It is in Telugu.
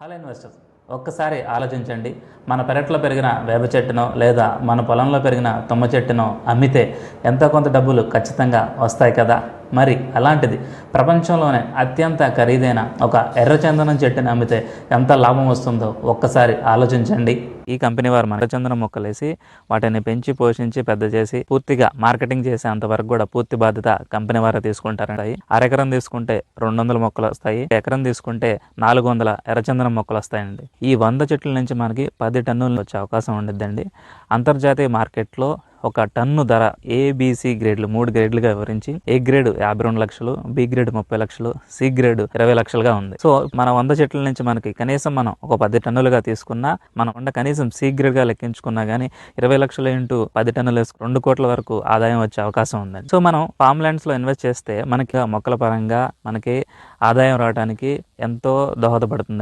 హలో ఇన్వెస్టర్స్, ఒక్కసారి ఆలోచించండి. మన పెరట్లో పెరిగిన వేప చెట్టునో లేదా మన పొలంలో పెరిగిన తుమ్మ చెట్టునో అమ్మితే ఎంతో కొంత డబ్బులు ఖచ్చితంగా వస్తాయి కదా. మరి అలాంటిది ప్రపంచంలోనే అత్యంత ఖరీదైన ఒక ఎర్రచందనం చెట్టుని అమ్మితే ఎంత లాభం వస్తుందో ఒక్కసారి ఆలోచించండి. ఈ కంపెనీ వారు ఎర్రచందనం మొక్కలేసి వాటిని పెంచి పోషించి పెద్ద చేసి పూర్తిగా మార్కెటింగ్ చేసేంత వరకు కూడా పూర్తి బాధ్యత కంపెనీ వారే తీసుకుంటారంటాయి. అరెకరం తీసుకుంటే 200 మొక్కలు వస్తాయి, ఎకరం తీసుకుంటే 400 ఎర్రచందనం మొక్కలు వస్తాయండి. ఈ 100 చెట్ల నుంచి మనకి 10 టన్నులు వచ్చే అవకాశం ఉండిద్దండి. అంతర్జాతీయ మార్కెట్లో ఒక టన్ను ధర ఏబిసి గ్రేడ్లు 3 గ్రేడ్లుగా వివరించి ఏ గ్రేడ్ 52 లక్షలు, బి గ్రేడ్ 30 లక్షలు, సి గ్రేడ్ 20 లక్షలుగా ఉంది. సో మన 100 చెట్ల నుంచి మనకి కనీసం మనం ఒక 10 టన్నులుగా తీసుకున్నా, మనం కనీసం సి గ్రేడ్ గా లెక్కించుకున్నా గానీ 20 లక్షలు ఇంటూ 10 టన్నులు 2 కోట్ల వరకు ఆదాయం వచ్చే అవకాశం ఉందండి. సో మనం ఫామ్ ల్యాండ్స్ లో ఇన్వెస్ట్ చేస్తే మనకి మొక్కల పరంగా మనకి ఆదాయం రావడానికి ఎంతో దోహదపడుతుంది.